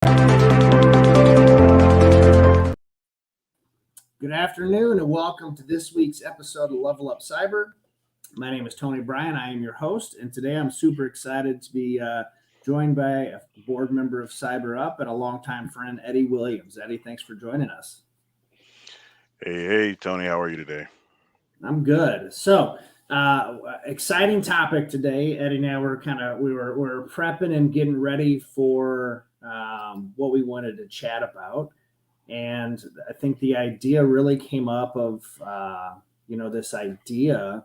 Good afternoon and welcome to this week's episode of Level Up Cyber. My name is Tony Bryan. I am your host, and today I'm super excited to be joined by a board member of CyberUp and a longtime friend, Eddie Williams. Eddie, thanks for joining us. Hey, Tony, how are you today? I'm good. So, exciting topic today. Eddie and I were we're prepping and getting ready for what we wanted to chat about. And I think the idea really came up of, this idea,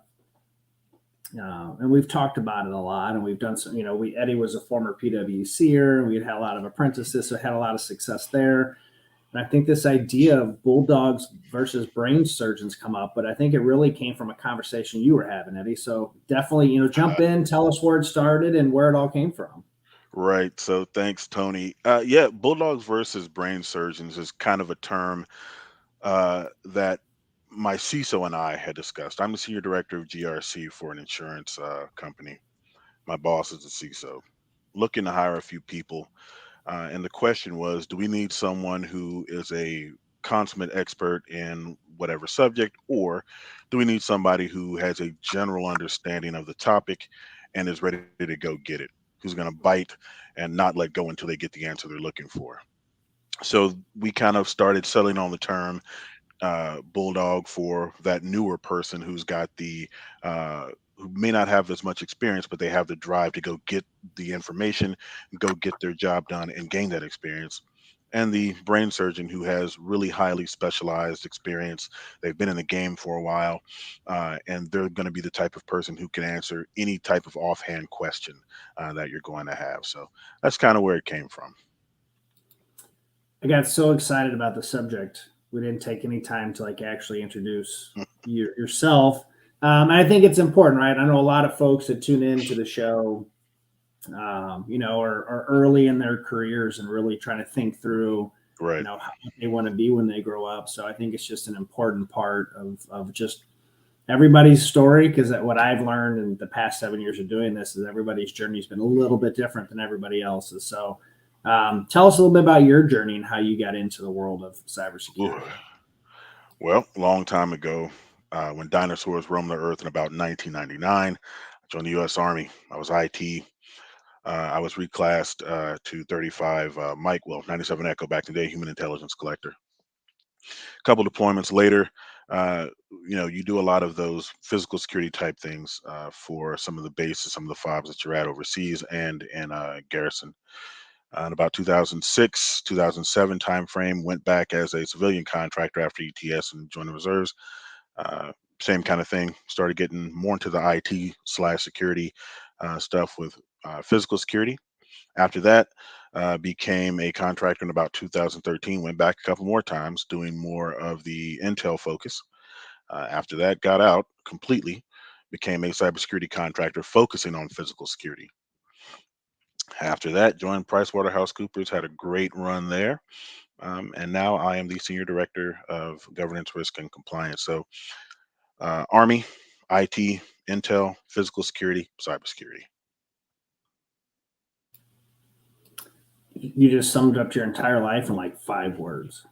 and we've talked about it a lot, and we've done some, Eddie was a former PwCer, and we had a lot of apprentices, so had a lot of success there. And I think this idea of bulldogs versus brain surgeons come up, but I think it really came from a conversation you were having, Eddie. So definitely, jump in, tell us where it started and where it all came from. Right. So thanks, Tony. Yeah, Bulldogs versus brain surgeons is kind of a term that my CISO and I had discussed. I'm the senior director of GRC for an insurance company. My boss is the CISO, looking to hire a few people. And the question was, do we need someone who is a consummate expert in whatever subject, or do we need somebody who has a general understanding of the topic and is ready to go get it? Who's going to bite and not let go until they get the answer they're looking for? So we kind of started settling on the term bulldog for that newer person who's got who may not have as much experience, but they have the drive to go get the information, go get their job done, and gain that experience. And the brain surgeon who has really highly specialized experience. They've been in the game for a while, and they're going to be the type of person who can answer any type of offhand question that you're going to have. So that's kind of where it came from. I got so excited about the subject. We didn't take any time to actually introduce yourself. And I think it's important, right? I know a lot of folks that tune into the show, are early in their careers and really trying to think through, Right. how they want to be when they grow up. So I think it's just an important part of just everybody's story, because what I've learned in the past 7 years of doing this is everybody's journey has been a little bit different than everybody else's. So tell us a little bit about your journey and how you got into the world of Ooh. cybersecurity. Well, a long time ago, when dinosaurs roamed the earth in about 1999, I joined the U.S. Army. I was IT. I was reclassed to 35 Mike, well, 97 Echo back in the day, human intelligence collector. A couple deployments later, uh, you do a lot of those physical security type things for some of the bases, some of the FOBs that you're at overseas and in garrison. In about 2006, 2007 timeframe, went back as a civilian contractor after ETS and joined the reserves. Uh, Same kind of thing. Started getting more into the IT/security stuff with physical security. After that, became a contractor in about 2013. Went back a couple more times, doing more of the intel focus. After that, got out completely. Became a cybersecurity contractor focusing on physical security. After that, joined PricewaterhouseCoopers, had a great run there. And now I am the Senior Director of Governance, Risk, and Compliance. So, Army, IT, Intel, physical security, cybersecurity. You just summed up your entire life in 5 words.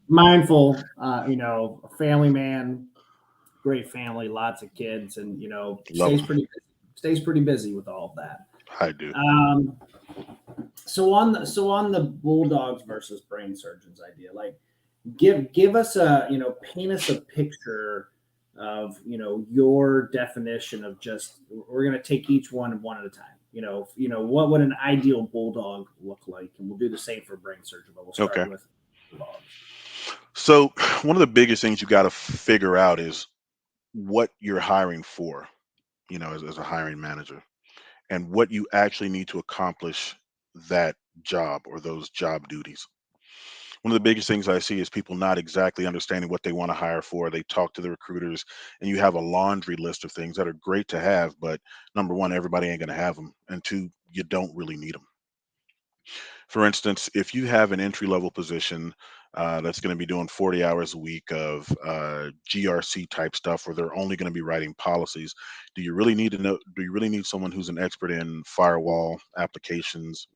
Mindful, a family man, great family, lots of kids, and Love them. Stays pretty busy with all of that. I do. So on the Bulldogs versus brain surgeons idea, give us paint us a picture of your definition of just, we're going to take each one at a time. What would an ideal bulldog look like, and we'll do the same for brain surgeon, but we'll start Okay. with bulldogs. So, one of the biggest things you got to figure out is what you're hiring for, as a hiring manager, and what you actually need to accomplish that job or those job duties. One of the biggest things I see is people not exactly understanding what they want to hire for. They talk to the recruiters, and you have a laundry list of things that are great to have, but number one, everybody ain't going to have them, and two, you don't really need them. For instance, if you have an entry level position, that's going to be doing 40 hours a week of GRC type stuff where they're only going to be writing policies. Do you really need to know? Do you really need someone who's an expert in firewall applications?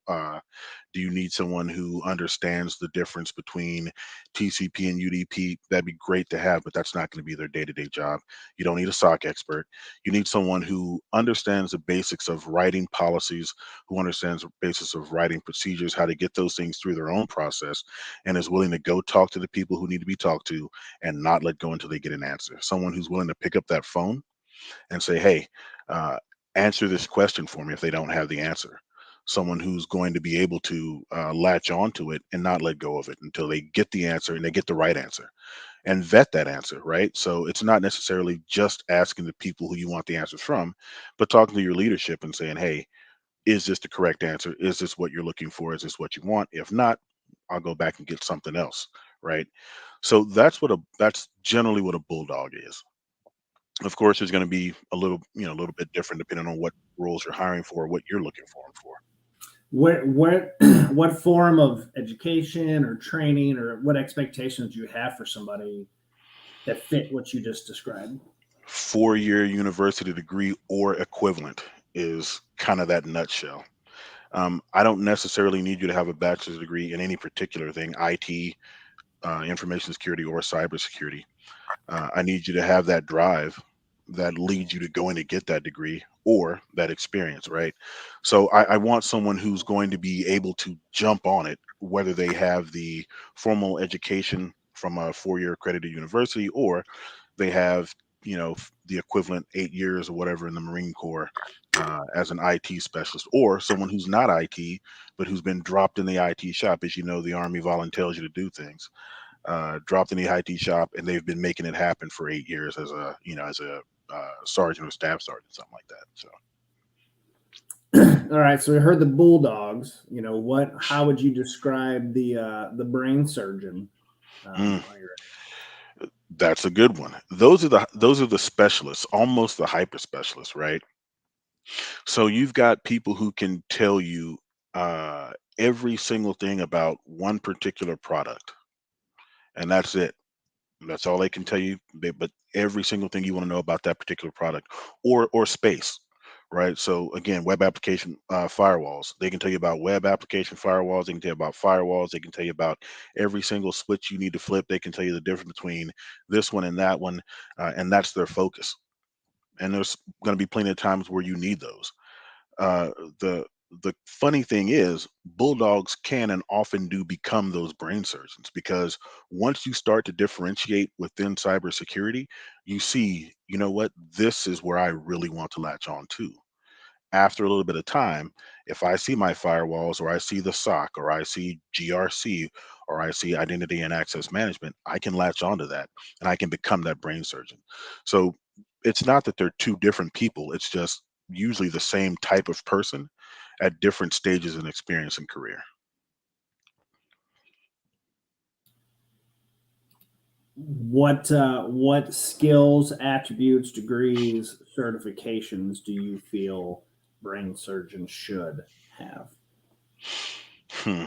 Do you need someone who understands the difference between TCP and UDP? That'd be great to have, but that's not going to be their day-to-day job. You don't need a SOC expert. You need someone who understands the basics of writing policies, who understands the basics of writing procedures, how to get those things through their own process, and is willing to go talk to the people who need to be talked to and not let go until they get an answer. Someone who's willing to pick up that phone and say, hey, uh, answer this question for me if they don't have the answer. Someone who's going to be able to latch onto it and not let go of it until they get the answer and they get the right answer and vet that answer, right? So it's not necessarily just asking the people who you want the answers from, but talking to your leadership and saying, hey, is this the correct answer? Is this what you're looking for? Is this what you want? If not, I'll go back and get something else, right? So that's generally what a bulldog is. Of course, there's going to be a little bit different depending on what roles you're hiring for, what you're looking for them for. What what form of education or training or what expectations do you have for somebody that fit what you just described? 4-year university degree or equivalent is kind of that nutshell. I don't necessarily need you to have a bachelor's degree in any particular thing, IT, information security, or cybersecurity. I need you to have that drive that leads you to going to get that degree or that experience, right? So I want someone who's going to be able to jump on it, whether they have the formal education from a 4-year accredited university or they have, the equivalent 8 years or whatever in the Marine Corps as an IT specialist, or someone who's not IT but who's been dropped in the IT shop. As you know, the Army volunteers you to do things, dropped in the IT shop, and they've been making it happen for 8 years as a sergeant or staff sergeant, something like that. So All right, so we heard the Bulldogs. You know what? How would you describe the brain surgeon mm, on your? that's a good one. Those are the specialists, almost the hyper specialists, right? So you've got people who can tell you every single thing about one particular product, and that's it. That's all they can tell you. But every single thing you want to know about that particular product or space, right? So again, web application firewalls. They can tell you about web application firewalls. They can tell you about firewalls. They can tell you about every single switch you need to flip. They can tell you the difference between this one and that one, and that's their focus. And there's going to be plenty of times where you need those. uh, the the funny thing is bulldogs can and often do become those brain surgeons because once you start to differentiate within cybersecurity, you see, you know what, this is where I really want to latch on to. After a little bit of time, if I see my firewalls or I see the SOC or I see GRC or I see identity and access management, I can latch onto that and I can become that brain surgeon. So it's not that they're two different people, it's just usually the same type of person at different stages in experience and career. What skills, attributes, degrees, certifications do you feel brain surgeons should have? Hmm.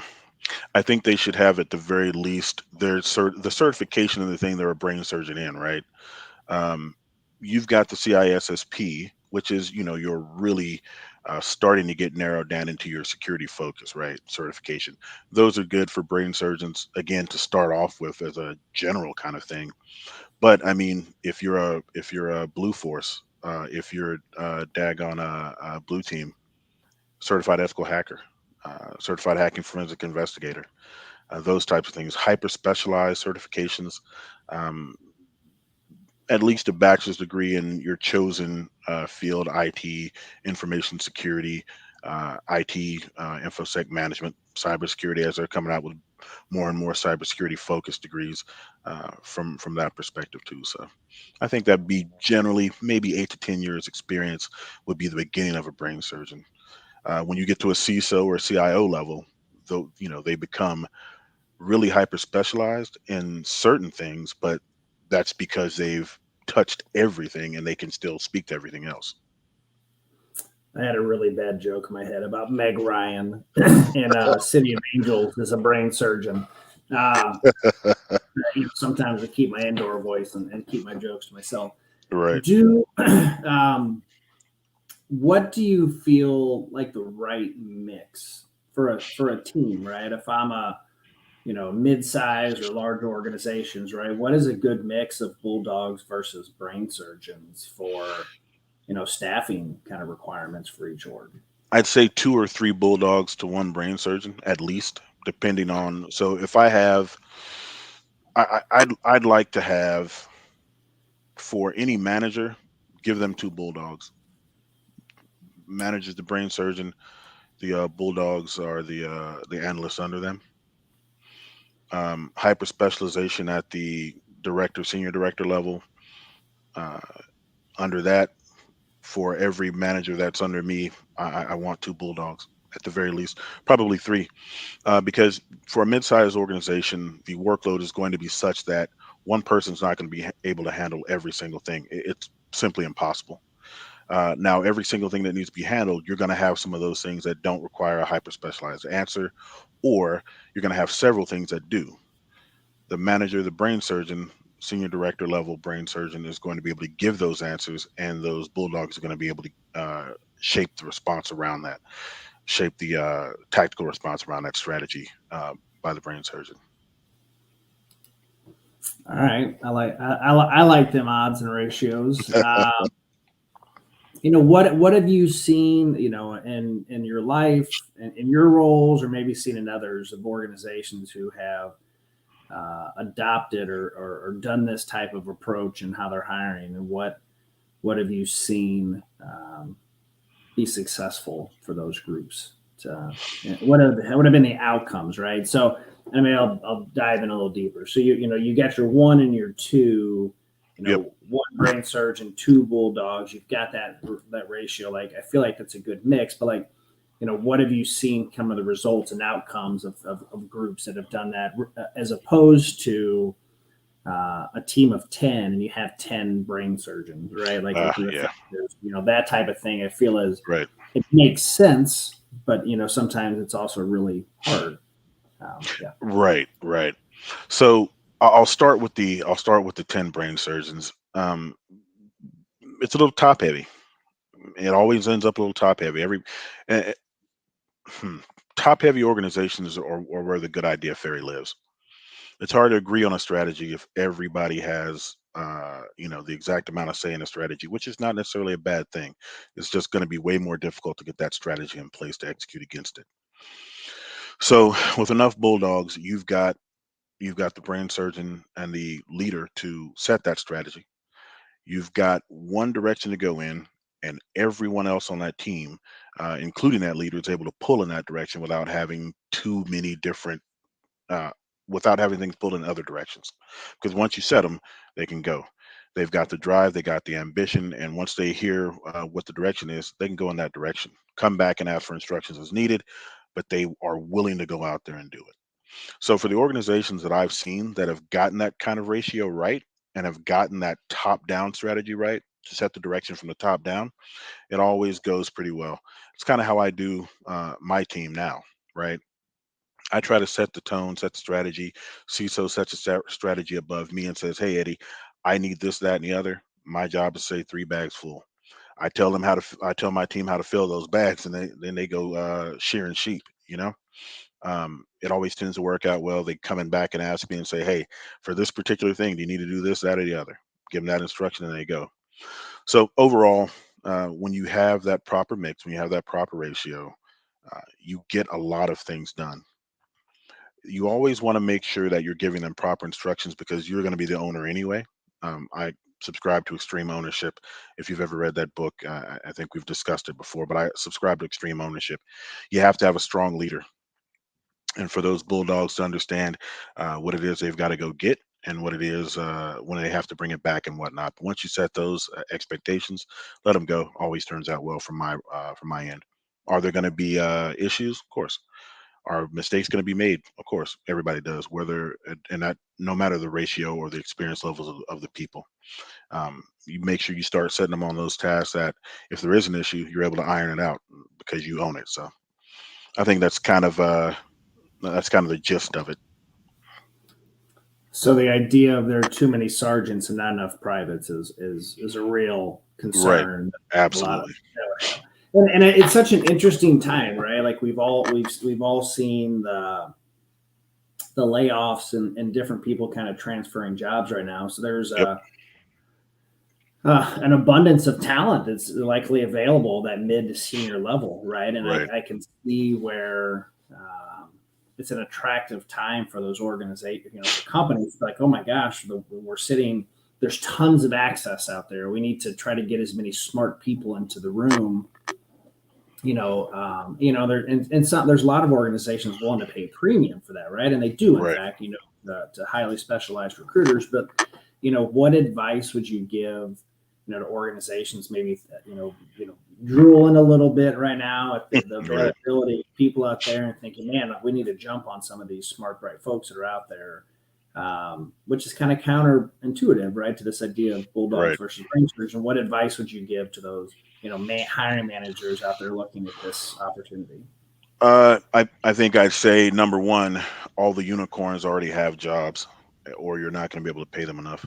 I think they should have at the very least the certification of the thing they're a brain surgeon in, right? Um, you've got the CISSP, which is, you're really starting to get narrowed down into your security focus, right? Certification. Those are good for brain surgeons, again, to start off with as a general kind of thing. But I mean, if you're a blue force, if you're daggone a blue team, certified ethical hacker, certified hacking forensic investigator, those types of things, hyper specialized certifications. Um, at least a bachelor's degree in your chosen field, IT, information security, IT, infosec management, cybersecurity, as they're coming out with more and more cybersecurity focused degrees from that perspective too. So I think that'd be generally maybe 8 to 10 years experience would be the beginning of a brain surgeon. When you get to a CISO or CIO level, though, they become really hyper specialized in certain things, but that's because they've touched everything and they can still speak to everything else. I had a really bad joke in my head about Meg Ryan and City of Angels as a brain surgeon. Um, Sometimes I keep my indoor voice and keep my jokes to myself. Right. Do what do you feel like the right mix for a team, right? If I'm a mid-size or large organizations, right? What is a good mix of bulldogs versus brain surgeons for staffing kind of requirements for each org? I'd say 2 or 3 bulldogs to 1 brain surgeon at least, depending on. So if I have, I'd like to have, for any manager, give them 2 bulldogs. Managers the brain surgeon, the bulldogs are the analysts under them. Hyper specialization at the director, senior director level. Uh, Under that, for every manager that's under me, I want 2 bulldogs at the very least, probably 3. Because for a mid-sized organization, the workload is going to be such that one person's not going to be able to handle every single thing. It's simply impossible. Now, every single thing that needs to be handled, you're going to have some of those things that don't require a hyper specialized answer, or you're going to have several things that do. The manager, the brain surgeon, senior director level brain surgeon is going to be able to give those answers, and those bulldogs are going to be able to shape the response around that, shape the tactical response around that strategy by the brain surgeon. All right, I like them odds and ratios. What have you seen in your life and in your roles, or maybe seen in others of organizations who have adopted or done this type of approach and how they're hiring, and what have you seen be successful for those groups? What have been the outcomes, right? So, I mean, I'll dive in a little deeper. So you got your one and your two, Yep. one brain surgeon, two bulldogs. You've got that ratio. Like, I feel like that's a good mix. But like, what have you seen come of the results and outcomes of groups that have done that, as opposed to a team of 10 and you have 10 brain surgeons, right? Like with your Yeah. founders, that type of thing. I feel as Right. it makes sense, but sometimes it's also really hard. Yeah. Right. Right. So I'll start with the 10 brain surgeons. It's a little top heavy. It always ends up a little top heavy. Uh, hmm, Top heavy organizations are where the good idea fairy lives. It's hard to agree on a strategy if everybody has the exact amount of say in a strategy, which is not necessarily a bad thing. It's just going to be way more difficult to get that strategy in place to execute against it. So with enough bulldogs, you've got the brain surgeon and the leader to set that strategy. You've got one direction to go in, and everyone else on that team, including that leader, is able to pull in that direction without having too many different, uh, without having things pulled in other directions. Because once you set them, they can go. They've got the drive, they got the ambition, and once they hear what the direction is, they can go in that direction. Come back and ask for instructions as needed, but they are willing to go out there and do it. So for the organizations that I've seen that have gotten that kind of ratio right and have gotten that top down strategy right to set the direction from the top down, it always goes pretty well. It's kind of how I do my team now, right? I try to set the tone, set the strategy. CISO sets a strategy above me and says, "Hey, Eddie, I need this, that, and the other." My job is to say 3 bags full. I tell my team how to fill those bags, and then they go shearing sheep. It always tends to work out well. They coming back and ask me and say, "Hey, for this particular thing, do you need to do this, that, or the other?" Give them that instruction, and they go. So overall, when you have that proper mix, when you have that proper ratio, you get a lot of things done. You always want to make sure that you're giving them proper instructions because you're going to be the owner anyway. I subscribe to extreme ownership. If you've ever read that book, I think we've discussed it before, but I subscribe to extreme ownership. You have to have a strong leader, and for those bulldogs to understand what it is they've got to go get and what it is when they have to bring it back and whatnot. But once you set those expectations, let them go. Always turns out well from my end. Are there going to be issues? Of course. Are mistakes going to be made? Of course, everybody does. Whether and that no matter the ratio or the experience levels of the people, you make sure you start setting them on those tasks that if there is an issue, you're able to iron it out because you own it. So I think that's kind of the gist of it. So the idea of there are too many sergeants and not enough privates is a real Right. concern. A lot of, Absolutely. and it's such an interesting time, right? Like we've all seen the layoffs and different people kind of transferring jobs right now. So there's Yep. an abundance of talent that's likely available that mid to senior level, right? And Right. I can see where it's an attractive time for those organizations, for companies. Like, oh my gosh, we're sitting. There's tons of access out there. We need to try to get as many smart people into the room. There and some there's a lot of organizations willing to pay premium for that, right? And they do, in Right. fact, to highly specialized recruiters. But what advice would you give, to organizations maybe drooling a little bit right now at the Right. availability of people out there and thinking, man, we need to jump on some of these smart, bright folks that are out there, which is kind of counterintuitive, right, to this idea of bulldogs Right. versus rangers. And what advice would you give to those, hiring managers out there looking at this opportunity? I think I'd say number one, all the unicorns already have jobs, or you're not going to be able to pay them enough.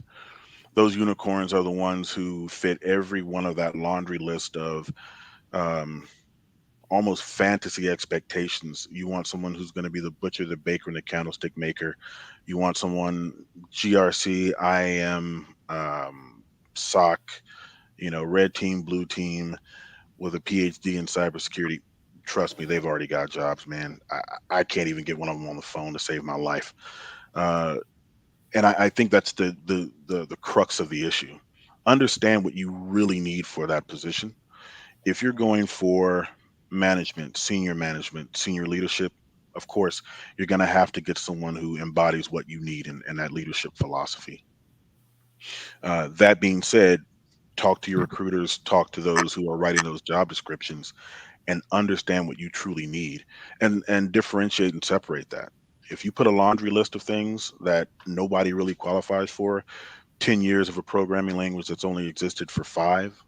Those unicorns are the ones who fit every one of that laundry list of um, almost fantasy expectations. You want someone who's going to be the butcher, the baker, and the candlestick maker. You want someone GRC, IAM, SOC, red team, blue team, with a PhD in cybersecurity. Trust me, they've already got jobs, man. I can't even get one of them on the phone to save my life. Uh, and I think that's the crux of the issue. Understand what you really need for that position. If you're going for management, senior leadership, of course, you're going to have to get someone who embodies what you need in that leadership philosophy. That being said, talk to your recruiters, talk to those who are writing those job descriptions, and understand what you truly need, and differentiate and separate that. If you put a laundry list of things that nobody really qualifies for, 10 years of a programming language that's only existed for 5,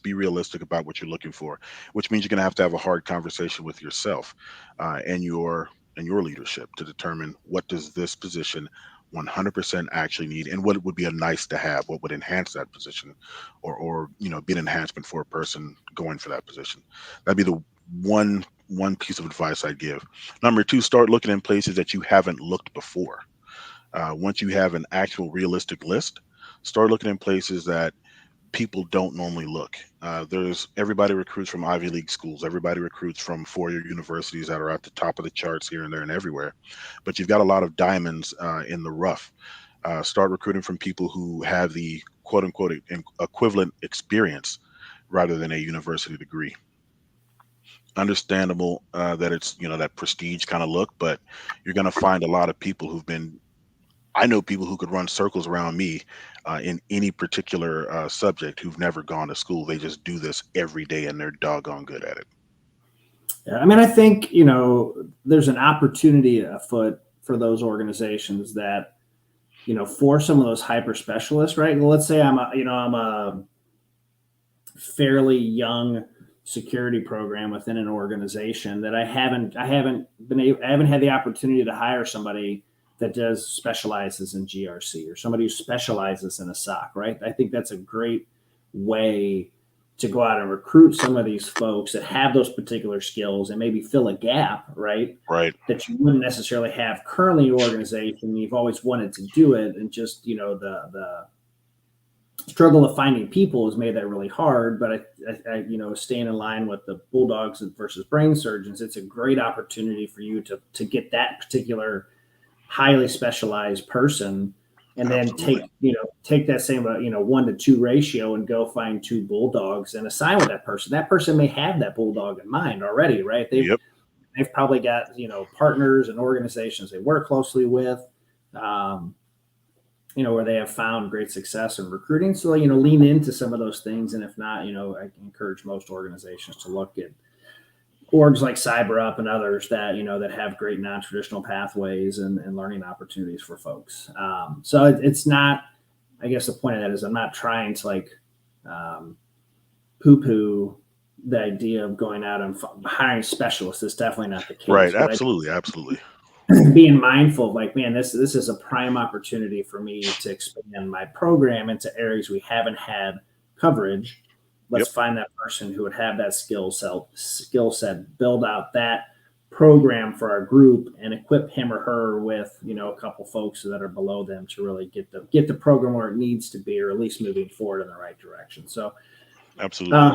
be realistic about what you're looking for, which means you're going to have a hard conversation with yourself, and your leadership, to determine what does this position 100% actually need, and what would be a nice to have, what would enhance that position, or be an enhancement for a person going for that position. That'd be the one piece of advice I'd give. Number two, start looking in places that you haven't looked before. Once you have an actual realistic list, start looking in places that people don't normally look. There's Everybody recruits from Ivy League schools. Everybody recruits from four-year universities that are at the top of the charts here and there and everywhere. But you've got a lot of diamonds in the rough. Start recruiting from people who have the quote unquote equivalent experience rather than a university degree. Understandable that it's that prestige kind of look, but you're going to find a lot of people who've been I know people who could run circles around me in any particular subject who've never gone to school. They just do this every day and they're doggone good at it. Yeah, I mean, I think there's an opportunity afoot for those organizations that for some of those hyper specialists, right? Well, let's say I'm a fairly young security program within an organization that I haven't had the opportunity to hire somebody that does specializes in GRC or somebody who specializes in a SOC, right? I think that's a great way to go out and recruit some of these folks that have those particular skills and maybe fill a gap, right? Right. That you wouldn't necessarily have currently in your organization. You've always wanted to do it, and just the struggle of finding people has made that really hard. But staying in line with the Bulldogs versus brain surgeons, it's a great opportunity for you to get that particular highly specialized person, and then Absolutely. take that same 1-to-2 ratio and go find 2 bulldogs and assign with that person. That person may have that bulldog in mind already, right? Yep. They've probably got partners and organizations they work closely with, um, where they have found great success in recruiting. So lean into some of those things, and if not, I encourage most organizations to look at orgs like CyberUp and others that have great non-traditional pathways and learning opportunities for folks. So it's not. I guess the point of that is I'm not trying to um, poo-poo the idea of going out and hiring specialists. It's definitely not the Right. case. But Absolutely. Absolutely. being mindful of like, man, this is a prime opportunity for me to expand my program into areas we haven't had coverage. Let's Yep. find that person who would have that skill set, build out that program for our group, and equip him or her with a couple folks that are below them to really get the program where it needs to be, or at least moving forward in the right direction. So, Absolutely.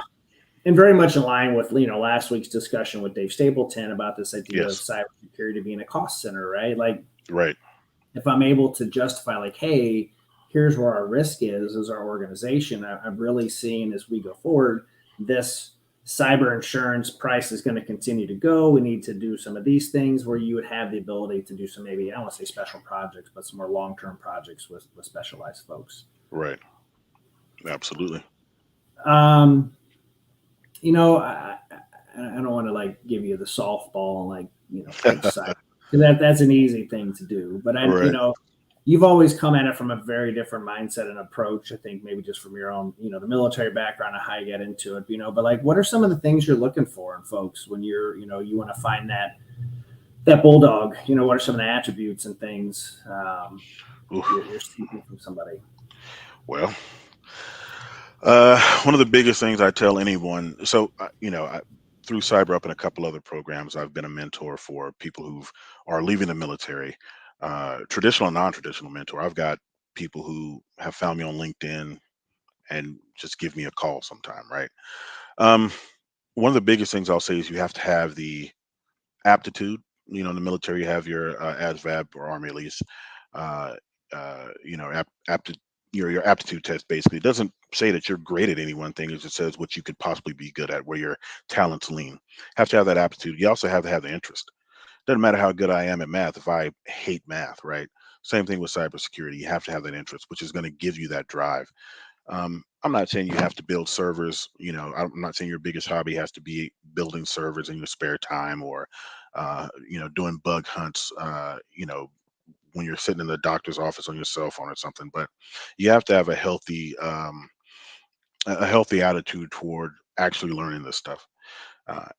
and very much in line with last week's discussion with Dave Stapleton about this idea of Yes. cybersecurity being a cost center, right? Like, Right. if I'm able to justify, like, hey, here's where our risk is as our organization, I'm really seeing as we go forward, this cyber insurance price is going to continue to go. We need to do some of these things where you would have the ability to do some, maybe I don't want to say special projects, but some more long-term projects with specialized folks. Right. Absolutely. Um, I don't want to like give you the softball and like pitch side, because that's an easy thing to do. But Right. you've always come at it from a very different mindset and approach. I think maybe just from your own, the military background and how you get into it. But like, what are some of the things you're looking for in folks when you're, you want to find that bulldog? What are some of the attributes and things Oof. you're seeking from somebody? Well, one of the biggest things I tell anyone, so through CyberUp and a couple other programs, I've been a mentor for people who are leaving the military, traditional and non-traditional mentor. I've got people who have found me on LinkedIn and just give me a call sometime, right? Um, One of the biggest things I'll say is you have to have the aptitude. In the military, you have your ASVAB, or Army at least. Uh, aptitude. Your aptitude test basically doesn't say that you're great at any one thing. It just says what you could possibly be good at, where your talents lean. Have to have that aptitude. You also have to have the interest. Doesn't matter how good I am at math if I hate math, right? Same thing with cybersecurity. You have to have that interest, which is going to give you that drive. I'm not saying you have to build servers. I'm not saying your biggest hobby has to be building servers in your spare time, or doing bug hunts. When you're sitting in the doctor's office on your cell phone or something. But you have to have a healthy attitude toward actually learning this stuff.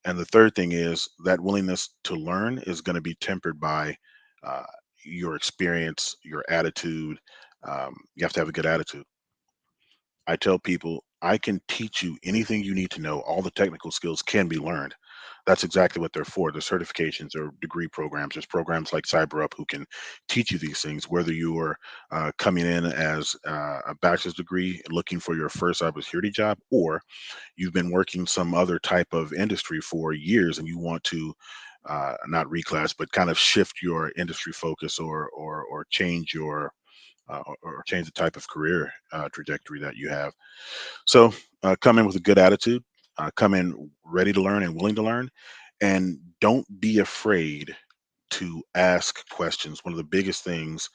And the third thing is that willingness to learn is going to be tempered by uh, your experience, your attitude. You have to have a good attitude. I tell people I can teach you anything you need to know. All the technical skills can be learned. That's exactly what they're for. The certifications or degree programs. There's programs like CyberUp who can teach you these things, whether you are coming in as a bachelor's degree looking for your first cybersecurity job, or you've been working some other type of industry for years and you want to not reclass, but kind of shift your industry focus, or change your or change the type of career trajectory that you have. So come in with a good attitude, come in ready to learn and willing to learn, and don't be afraid to ask questions. One of the biggest things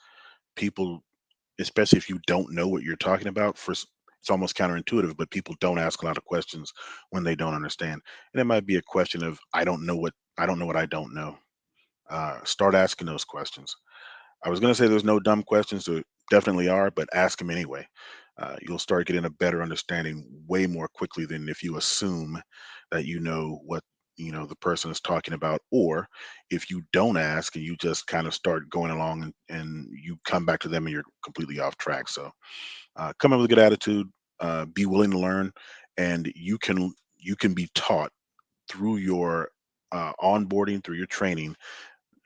people, especially if you don't know what you're talking about, it's almost counterintuitive, but people don't ask a lot of questions when they don't understand. And it might be a question of, I don't know what I don't know. Start asking those questions. I was going to say there's no dumb questions. There definitely are, but ask them anyway. You'll start getting a better understanding way more quickly than if you assume that you know what the person is talking about, or if you don't ask and you just kind of start going along, and you come back to them and you're completely off track. So come in with a good attitude, be willing to learn, and you can be taught through your onboarding, through your training,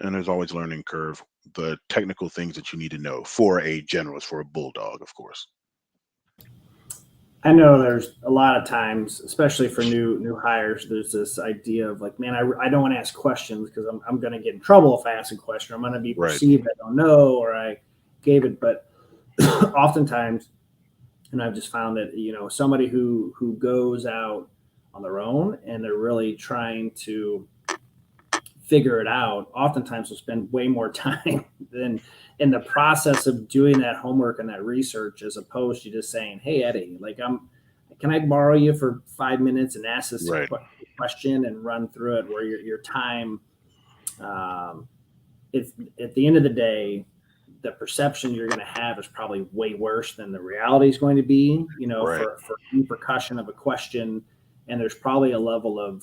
and there's always a learning curve, the technical things that you need to know for a generalist, for a bulldog, of course. I know there's a lot of times, especially for new hires, there's this idea of like, man, I don't want to ask questions because I'm going to get in trouble if I ask a question. I'm going to be Right. perceived I don't know, or I gave it. But oftentimes, and I've just found that somebody who goes out on their own and they're really trying to figure it out, oftentimes will spend way more time than in the process of doing that homework and that research, as opposed to just saying, hey, Eddie, like, can I borrow you for 5 minutes and ask this Right. question and run through it, where your time, um, if at the end of the day, the perception you're going to have is probably way worse than the reality is going to be, Right. for repercussion of a question and there's probably a level of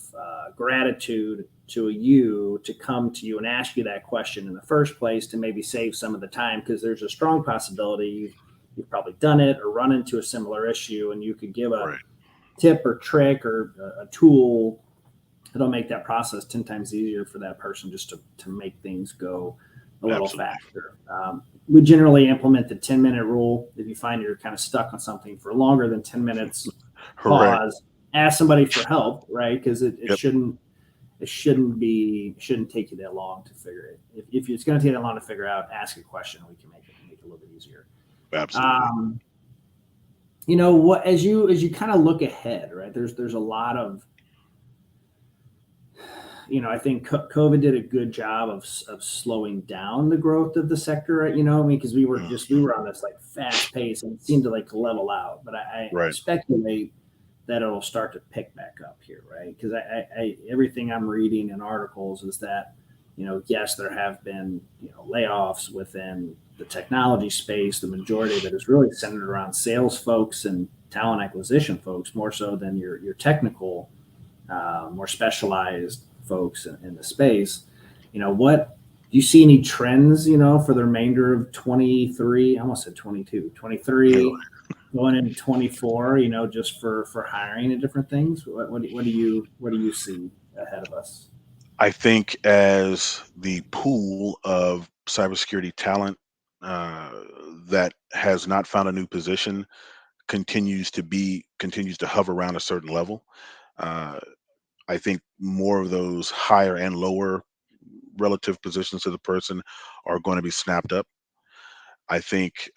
gratitude to you to come to you and ask you that question in the first place to maybe save some of the time, because there's a strong possibility you've probably done it or run into a similar issue, and you could give a Right. tip or trick or a tool that'll make that process 10 times easier for that person, just to make things go a little Absolutely. faster. We generally implement the 10-minute rule. If you find you're kind of stuck on something for longer than 10 minutes, Right. pause, ask somebody for help, right? Because it Yep. shouldn't take you that long to figure it. If it's going to take that long to figure out, ask a question. We can make it a little bit easier. Absolutely. What as you kind of look ahead, right? There's a lot of, I think COVID did a good job of slowing down the growth of the sector, right? Because we were on this like fast pace, and it seemed to like level out. But I Right. speculate that it'll start to pick back up here, right? Because I everything I'm reading in articles is that, yes, there have been layoffs within the technology space. The majority of it is really centered around sales folks and talent acquisition folks, more so than your technical, more specialized folks in the space. What do you see any trends, for the remainder of 23? I almost said 22, 23, going into 24, just for hiring and different things. What do you see ahead of us? I think as the pool of cybersecurity talent uh, that has not found a new position continues to hover around a certain level. Uh, I think more of those higher and lower relative positions to the person are going to be snapped up. I think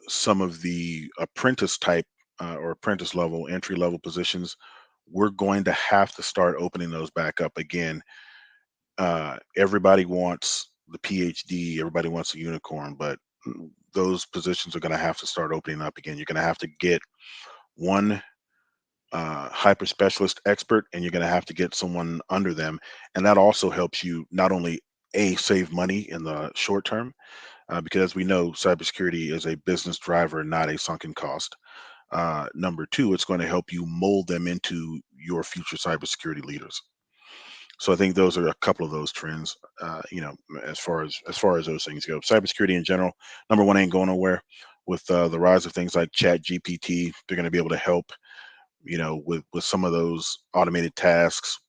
some of the apprentice type or apprentice level, entry level positions, we're going to have to start opening those back up again. Everybody wants the PhD, everybody wants a unicorn, but those positions are going to have to start opening up again. You're going to have to get one hyper specialist expert, and you're going to have to get someone under them, and that also helps you not only save money in the short term, because as we know, cybersecurity is a business driver, not a sunken cost. Number two, it's going to help you mold them into your future cybersecurity leaders. So I think those are a couple of those trends. As far as those things go, cybersecurity in general, number one, ain't going nowhere. With the rise of things like Chat GPT, they're going to be able to help, with some of those automated tasks,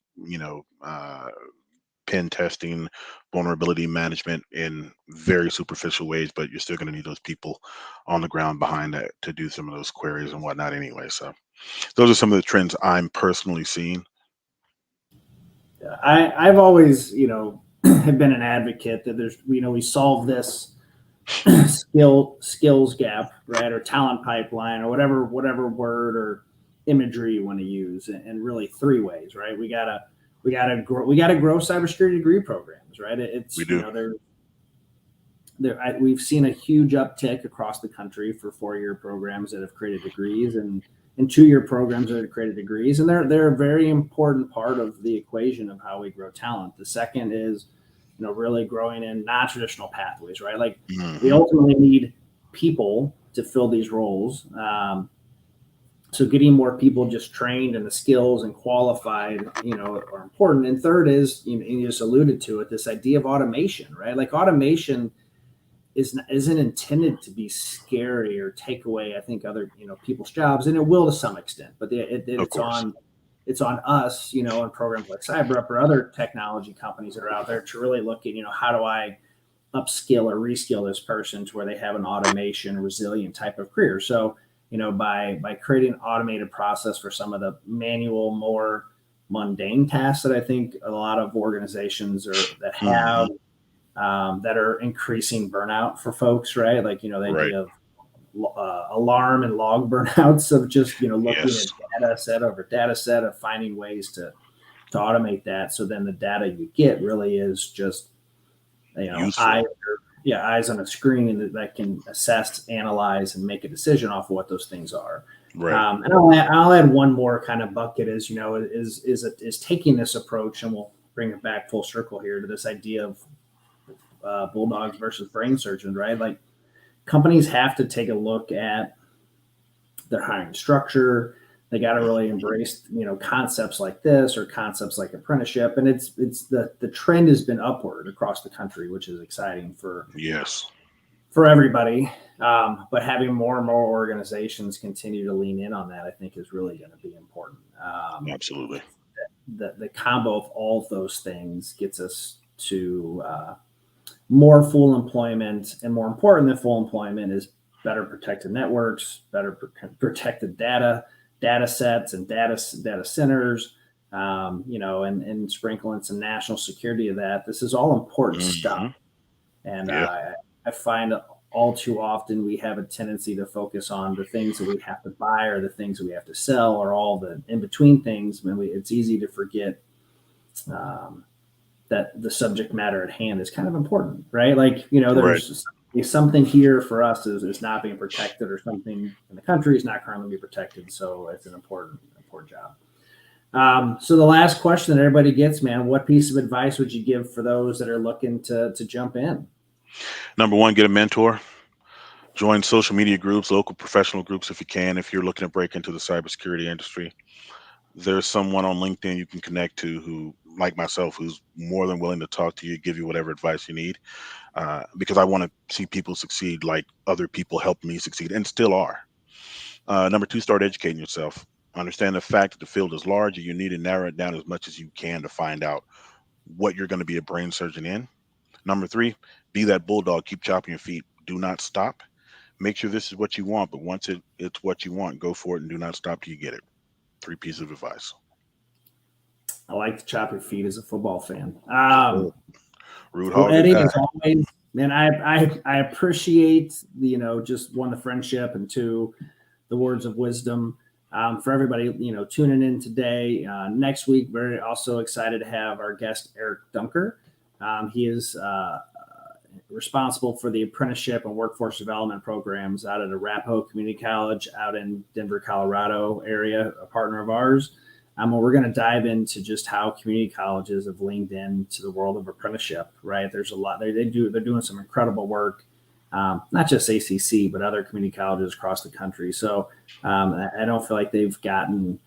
pen testing, vulnerability management in very superficial ways, but you're still going to need those people on the ground behind that to do some of those queries and whatnot anyway. So those are some of the trends I'm personally seeing. I've always, have been an advocate that there's, we solve this skills gap, right, or talent pipeline, or whatever word or imagery you want to use, and really three ways, right? We gotta grow cybersecurity degree programs, right? We It's do. we've seen a huge uptick across the country for 4-year programs that have created degrees, and 2-year programs that have created degrees, and they're a very important part of the equation of how we grow talent. The second is, really growing in non-traditional pathways, right? Like, we Hmm. ultimately need people to fill these roles. So getting more people just trained and the skills and qualified, are important. And third is, you just alluded to it, this idea of automation, right? Like, automation isn't intended to be scary or take away, I think, other people's jobs, and it will to some extent. But Of it's course. on us, in programs like CyberUp or other technology companies that are out there, to really look at, how do I upskill or reskill this person to where they have an automation resilient type of career. So, by creating an automated process for some of the manual, more mundane tasks that I think a lot of organizations that have, Hmm. that are increasing burnout for folks, right? Like, the Right. idea of alarm and log burnouts of just, looking at Yes. data set over data set, of finding ways to automate that. So then the data you get really is just, Useful. eyes on a screen that can assess, analyze, and make a decision off of what those things are. Right. And I'll add one more kind of bucket is, is taking this approach, and we'll bring it back full circle here to this idea of bulldogs versus brain surgeons, right? Like, companies have to take a look at their hiring structure, They got to really embrace, concepts like this or concepts like apprenticeship. And it's the trend has been upward across the country, which is exciting Yes. for everybody. But having more and more organizations continue to lean in on that, I think, is really going to be important. Absolutely. The combo of all of those things gets us to more full employment, and more important than full employment is better protected networks, better protected data sets, and data centers. And sprinkling some national security of that. This is all important stuff, and Yeah. I find all too often we have a tendency to focus on the things that we have to buy or the things that we have to sell or all the in between things. It's easy to forget that the subject matter at hand is kind of important, right? Like, there's something here for us is not being protected, or something in the country is not currently being protected. So it's an important job. So the last question that everybody gets, man, what piece of advice would you give for those that are looking to jump in? Number one, get a mentor. Join social media groups, local professional groups if you can. If you're looking to break into the cybersecurity industry, there's someone on LinkedIn you can connect to who, like myself, who's more than willing to talk to you, give you whatever advice you need. Because I want to see people succeed like other people helped me succeed and still are. Number two, start educating yourself. Understand the fact that the field is large and you need to narrow it down as much as you can to find out what you're going to be a brain surgeon in. Number three, be that bulldog. Keep chopping your feet. Do not stop. Make sure this is what you want, but once it's what you want, go for it and do not stop till you get it. 3 pieces of advice. I like to chop your feet as a football fan. Rude Well, hog Eddie, guy. as always, man, I appreciate just one, the friendship, and two, the words of wisdom. For everybody, tuning in today. Next week, very also excited to have our guest Eric Dunker. He is responsible for the apprenticeship and workforce development programs out at Arapahoe Community College out in Denver, Colorado area, a partner of ours. We're going to dive into just how community colleges have leaned into the world of apprenticeship, right? There's a lot they're doing some incredible work, not just ACC, but other community colleges across the country. So I don't feel like they've gotten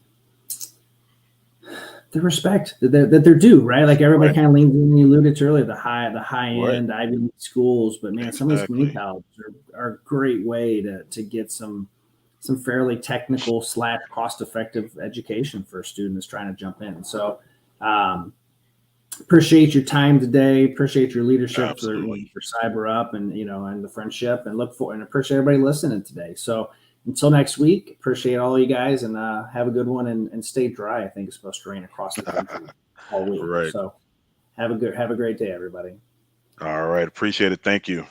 the respect that they're due, right? Like everybody kind of leans in. You alluded to earlier, the high end Ivy League schools, but man, some of these community colleges are a great way to get some fairly technical / cost effective education for a student that's trying to jump in. So appreciate your time today. Appreciate your leadership for CyberUp and the friendship, and appreciate everybody listening today. So until next week, appreciate all you guys, and have a good one, and stay dry. I think it's supposed to rain across the country all week. So have a great day, everybody. All right. Appreciate it. Thank you.